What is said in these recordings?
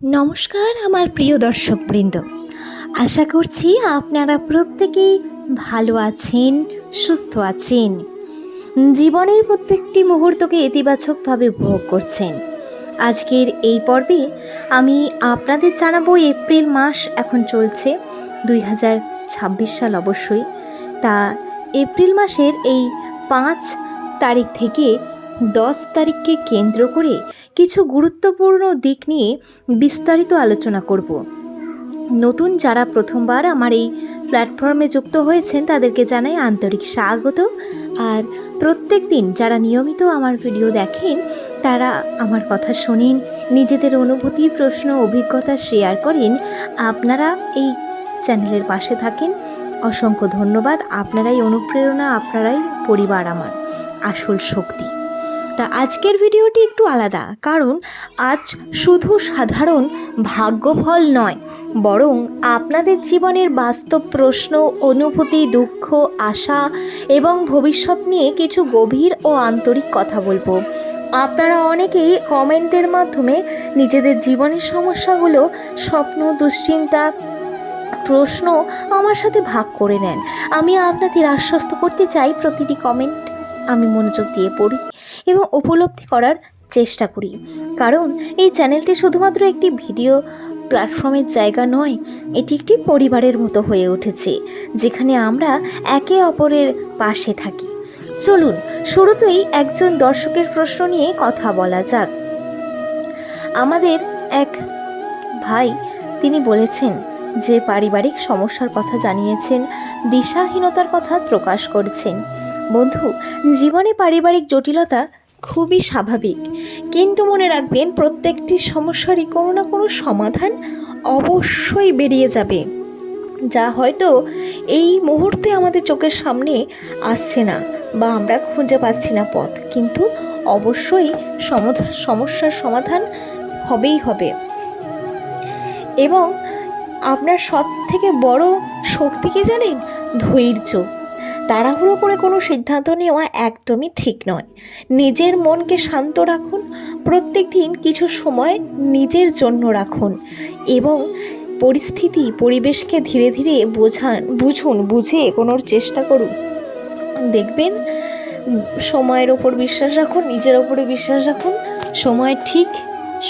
নমস্কার আমার প্রিয় দর্শকবৃন্দ, আশা করছি আপনারা প্রত্যেকেই ভালো আছেন, সুস্থ আছেন, জীবনের প্রত্যেকটি মুহূর্তকে ইতিবাচকভাবে উপভোগ করছেন। আজকের এই পর্বে আমি আপনাদের জানাবো এপ্রিল মাস এখন চলছে 2026 সাল অবশ্যই। তা এপ্রিল মাসের এই 5 তারিখ থেকে 10 তারিখকে কেন্দ্র করে কিছু গুরুত্বপূর্ণ দিক নিয়ে বিস্তারিত আলোচনা করব। নতুন যারা প্রথমবার আমার এই প্ল্যাটফর্মে যুক্ত হয়েছেন তাদেরকে জানাই আন্তরিক স্বাগত। আর প্রত্যেক দিন যারা নিয়মিত আমার ভিডিও দেখেন তারা আমার কথা শোনেন, নিজেদের অনুভূতি, প্রশ্ন, অভিজ্ঞতা শেয়ার করেন, আপনারা এই চ্যানেলের পাশে থাকেন। অসংখ্য ধন্যবাদ। আপনারাই অনুপ্রেরণা, আপনারাই পরিবার, আমার আসল শক্তি। তা আজকের ভিডিওটি একটু আলাদা, কারণ আজ শুধু সাধারণ ভাগ্যফল নয়, বরং আপনাদের জীবনের বাস্তব প্রশ্ন, অনুভূতি, দুঃখ, আশা এবং ভবিষ্যৎ নিয়ে কিছু গভীর ও আন্তরিক কথা বলবো। আপনারা অনেকেই কমেন্টের মাধ্যমে নিজেদের জীবনের সমস্যাগুলো, স্বপ্ন, দুশ্চিন্তা, প্রশ্ন আমার সাথে ভাগ করে নেন। আমি আপনাদের আশ্বস্ত করতে চাই, প্রতিটি কমেন্ট আমি মনোযোগ দিয়ে পড়ি এবং উপলব্ধি করার চেষ্টা করি, কারণ এই চ্যানেলটি শুধুমাত্র একটি ভিডিও প্ল্যাটফর্মের জায়গা নয়, এটি একটি পরিবারের মতো হয়ে উঠেছে, যেখানে আমরা একে অপরের পাশে থাকি। চলুন শুরুতেই একজন দর্শকের প্রশ্ন নিয়ে কথা বলা যাক। আমাদের এক ভাই, তিনি বলেছেন যে পারিবারিক সমস্যার কথা জানিয়েছেন, দিশাহীনতার কথা প্রকাশ করেছেন। বন্ধু, জীবনে পারিবারিক জটিলতা খুবই স্বাভাবিক, কিন্তু মনে রাখবেন প্রত্যেকটি সমস্যারই কোনো না কোনো সমাধান অবশ্যই বেরিয়ে যাবে, যা হয়তো এই মুহূর্তে আমাদের চোখের সামনে আসছে না বা আমরা খুঁজে পাচ্ছি না পথ, কিন্তু অবশ্যই সমস্যার সমাধান হবেই হবে। এবং আপনার সব থেকে বড় শক্তি কি জানেন? ধৈর্য। তাড়াহুড়ো করে কোনো সিদ্ধান্ত নেওয়া একদমই ঠিক নয়। নিজের মনকে শান্ত রাখুন, প্রত্যেক দিন কিছু সময় নিজের জন্য রাখুন এবং পরিবেশকে ধীরে ধীরে বুঝে এগোনোর চেষ্টা করুন। দেখবেন সময়ের ওপর বিশ্বাস রাখুন, নিজের ওপরে বিশ্বাস রাখুন, সময় ঠিক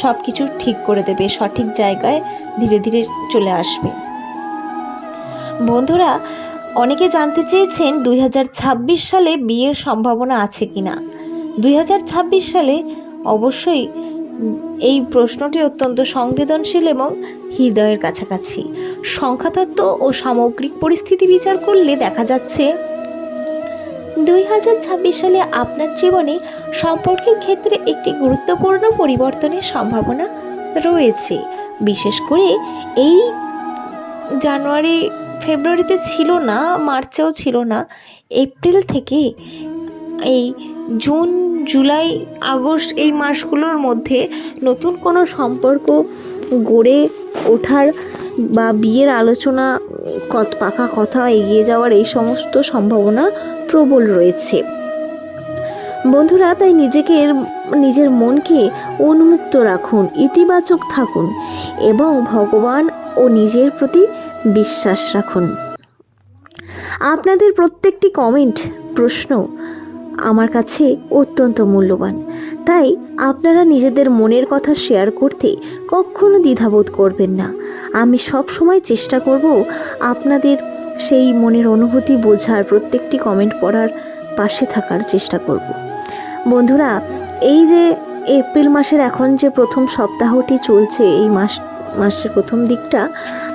সব কিছু ঠিক করে দেবে, সঠিক জায়গায় ধীরে ধীরে চলে আসবে। বন্ধুরা, অনেকে জানতে চেয়েছেন 2026 সালে বিয়ের সম্ভাবনা আছে কিনা। 2026 সালে অবশ্যই এই প্রশ্নটি অত্যন্ত সংবেদনশীল এবং হৃদয়ের কাছাকাছি। সংখ্যাতত্ত্ব ও সামগ্রিক পরিস্থিতি বিচার করলে দেখা যাচ্ছে 2026 সালে আপনার জীবনে সম্পর্কের ক্ষেত্রে একটি গুরুত্বপূর্ণ পরিবর্তনের সম্ভাবনা রয়েছে। বিশেষ করে এই জানুয়ারি ফেব্রুয়ারিতে ছিল না, মার্চেও ছিল না, এপ্রিল থেকে এই জুন, জুলাই, আগস্ট এই মাসগুলোর মধ্যে নতুন কোনো সম্পর্ক গড়ে ওঠার বা বিয়ের আলোচনা, পাকা কথা এগিয়ে যাওয়ার এই সমস্ত সম্ভাবনা প্রবল রয়েছে। বন্ধুরা, তাই নিজের মনকে উন্মুক্ত রাখুন, ইতিবাচক থাকুন এবং ভগবান ও নিজের প্রতি বিশ্বাস রাখুন। আপনাদের প্রত্যেকটি কমেন্ট, প্রশ্ন আমার কাছে অত্যন্ত মূল্যবান, তাই আপনারা নিজেদের মনের কথা শেয়ার করতে কখনো দ্বিধাবোধ করবেন না। আমি সব সময় চেষ্টা করব আপনাদের সেই মনের অনুভূতি বোঝার, প্রত্যেকটি কমেন্ট পড়ার, পাশে থাকার চেষ্টা করব। বন্ধুরা, এই যে এপ্রিল মাসের এখন যে প্রথম সপ্তাহটি চলছে, এই মাসের প্রথম দিকটা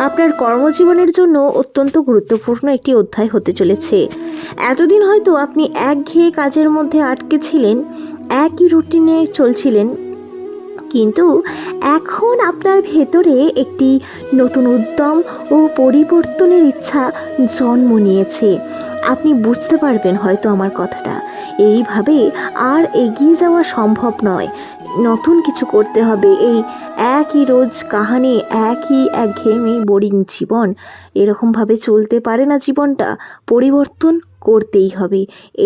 আপনার কর্মজীবনের জন্য অত্যন্ত গুরুত্বপূর্ণ একটি অধ্যায় হতে চলেছে। এতদিন হয়তো আপনি একঘেয়ে কাজের মধ্যে আটকে ছিলেন, একই রুটিনে চলছিলেন, কিন্তু এখন আপনার ভেতরে একটি নতুন উদ্যম ও পরিবর্তনের ইচ্ছা জন্ম নিয়েছে। আপনি বুঝতে পারবেন হয়তো আমার কথাটা, এইভাবে আর এগিয়ে যাওয়া সম্ভব নয়, নতুন কিছু করতে হবে। এই একই রোজ কাহানি, একই একঘেয়েমি বোরিং জীবন, এরকমভাবে চলতে পারে না জীবনটা, পরিবর্তন করতেই হবে।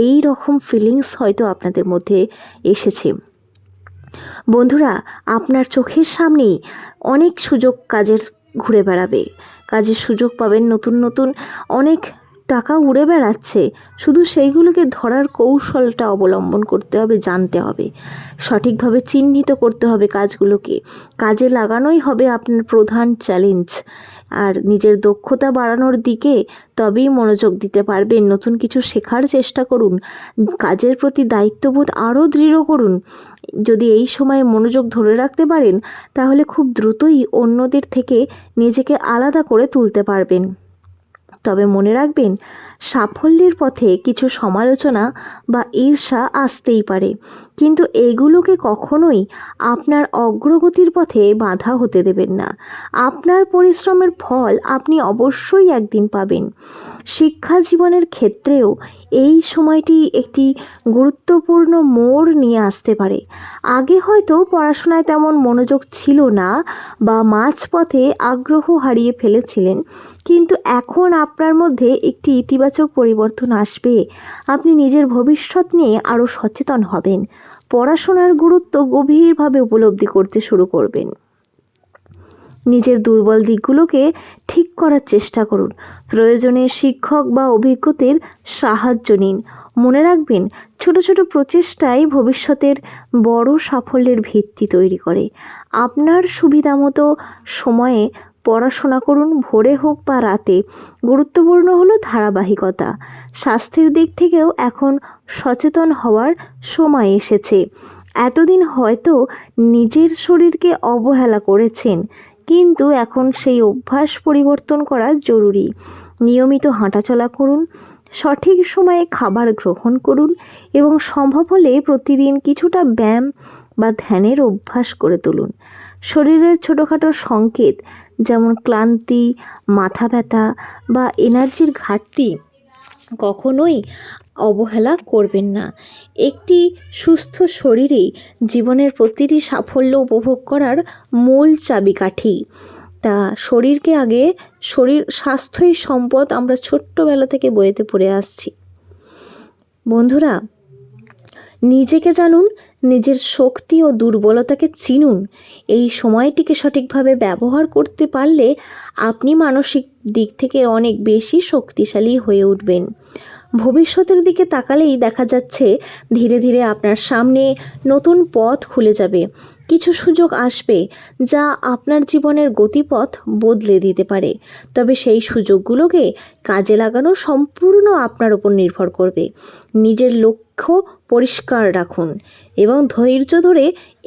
এই রকম ফিলিংস হয়তো আপনাদের মধ্যে এসেছে। বন্ধুরা, আপনার চোখের সামনেই অনেক সুযোগ কাজের ঘুরে বেড়াবে, কাজের সুযোগ পাবেন, নতুন নতুন অনেক টাকা উড়ে বেড়াচ্ছে, শুধু সেইগুলোকে ধরার কৌশলটা অবলম্বন করতে হবে, জানতে হবে, সঠিকভাবে চিহ্নিত করতে হবে কাজগুলোকে, কাজে লাগানোই হবে আপনার প্রধান চ্যালেঞ্জ। আর নিজের দক্ষতা বাড়ানোর দিকে তবেই মনোযোগ দিতে পারবেন। নতুন কিছু শেখার চেষ্টা করুন, কাজের প্রতি দায়িত্ববোধ আরও দৃঢ় করুন। যদি এই সময়ে মনোযোগ ধরে রাখতে পারেন তাহলে খুব দ্রুতই অন্যদের থেকে নিজেকে আলাদা করে তুলতে পারবেন। তবে মনে রাখবেন, সাফল্যের পথে কিছু সমালোচনা বা ঈর্ষা আসতেই পারে, কিন্তু এগুলোকে কখনোই আপনার অগ্রগতির পথে বাধা হতে দেবেন না। আপনার পরিশ্রমের ফল আপনি অবশ্যই একদিন পাবেন। শিক্ষা জীবনের ক্ষেত্রেও এই সময়টি একটি গুরুত্বপূর্ণ মোড় নিয়ে আসতে পারে। আগে হয়তো পড়াশোনায় তেমন মনোযোগ ছিল না বা মাঝপথে আগ্রহ হারিয়ে ফেলেছিলেন, কিন্তু এখন আপনার মধ্যে একটি ইতিবাচক পরিবর্তন আসবে। আপনি নিজের ভবিষ্যৎ নিয়ে আরও সচেতন হবেন, পড়াশোনার গুরুত্ব গভীরভাবে উপলব্ধি করতে শুরু করবেন। নিজের দুর্বল দিকগুলোকে ঠিক করার চেষ্টা করুন, প্রয়োজনে শিক্ষক বা অভিজ্ঞদের সাহায্য নিন। মনে রাখবেন, ছোট ছোট প্রচেষ্টাই ভবিষ্যতের বড় সাফল্যের ভিত্তি তৈরি করে। আপনার সুবিধামতো সময়ে পড়াশোনা করুন, ভোরে হোক বা রাতে। গুরুত্বপূর্ণ হলো ধারাবাহিকতা। স্বাস্থ্যের দিক থেকেও এখন সচেতন হওয়ার সময় এসেছে। এতদিন হয়তো নিজের শরীরকে অবহেলা করেছেন, কিন্তু এখন সেই অভ্যাস পরিবর্তন করা জরুরি। নিয়মিত হাঁটাচলা করুন, সঠিক সময়ে খাবার গ্রহণ করুন এবং সম্ভব হলে প্রতিদিন কিছুটা ব্যায়াম বা ধ্যানের অভ্যাস করে তুলুন। শরীরের ছোটোখাটো সংকেত যেমন ক্লান্তি, মাথা ব্যথা বা এনার্জির ঘাটতি কখনোই অবহেলা করবেন না। একটি সুস্থ শরীরেই জীবনের প্রতিটি সাফল্য উপভোগ করার মূল চাবিকাঠি। তা শরীরকে আগে, স্বাস্থ্যই সম্পদ আমরা ছোট্টবেলা থেকে বইতে পড়ে আসছি। বন্ধুরা, নিজেকে জানুন, নিজের শক্তি ও দুর্বলতাকে চিনুন। এই সময়টিকে সঠিকভাবে ব্যবহার করতে পারলে আপনি মানসিক দিক থেকে অনেক বেশি শক্তিশালী হয়ে উঠবেন। ভবিষ্যতের দিকে তাকালেই দেখা যাচ্ছে ধীরে ধীরে আপনার সামনে নতুন পথ খুলে যাবে। কিছু সুযোগ আসবে যা আপনার জীবনের গতিপথ বদলে দিতে পারে, তবে সেই সুযোগগুলোকে কাজে লাগানো সম্পূর্ণ আপনার উপর নির্ভর করবে। নিজের লক্ষ্য পরিষ্কার রাখুন এবং ধৈর্য ধরে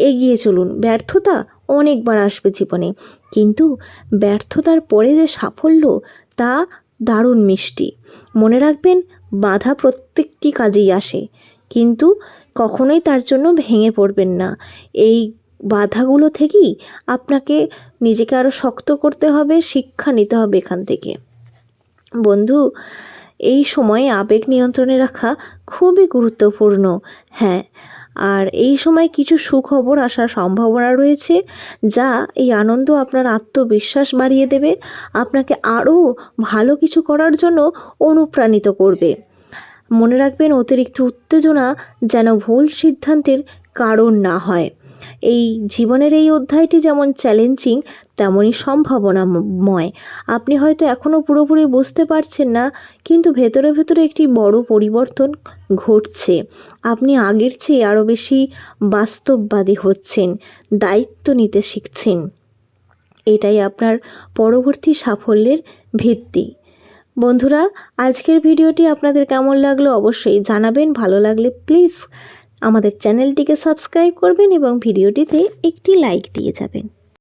এগিয়ে চলুন। ব্যর্থতা অনেকবার আসবে জীবনে, কিন্তু ব্যর্থতার পরে যে সাফল্য তা দারুণ মিষ্টি। মনে রাখবেন, বাধা প্রত্যেকটি কাজেই আসে, কিন্তু কখনোই তার জন্য ভেঙে পড়বেন না। এই বাধাগুলো থেকেই আপনাকে নিজেকে আরও শক্ত করতে হবে, শিক্ষা নিতে হবে এখান থেকে। বন্ধু, এই সময়ে আবেগ নিয়ন্ত্রণে রাখা খুবই গুরুত্বপূর্ণ। হ্যাঁ, আর এই সময় কিছু সুখবর আসার সম্ভাবনা রয়েছে, যা এই আনন্দ আপনার আত্মবিশ্বাস বাড়িয়ে দেবে, আপনাকে আরও ভালো কিছু করার জন্য অনুপ্রাণিত করবে। মনে রাখবেন, অতিরিক্ত উত্তেজনা যেন ভুল সিদ্ধান্তের কারণ না হয়। এই জীবনের এই অধ্যায়টি যেমন চ্যালেঞ্জিং তেমনই সম্ভাবনাময়। আপনি হয়তো এখনও পুরোপুরি বুঝতে পারছেন না, কিন্তু ভেতরে ভেতরে একটি বড় পরিবর্তন ঘটছে। আপনি আগের চেয়ে আরও বেশি বাস্তববাদী হচ্ছেন, দায়িত্ব নিতে শিখছেন। এটাই আপনার পরবর্তী সাফল্যের ভিত্তি। বন্ধুরা, আজকের ভিডিওটি আপনাদের কেমন লাগলো অবশ্যই জানাবেন। ভালো লাগলে প্লিজ আমাদের চ্যানেলটিকে সাবস্ক্রাইব করবেন এবং ভিডিওটিতে একটি লাইক দিয়ে যাবেন।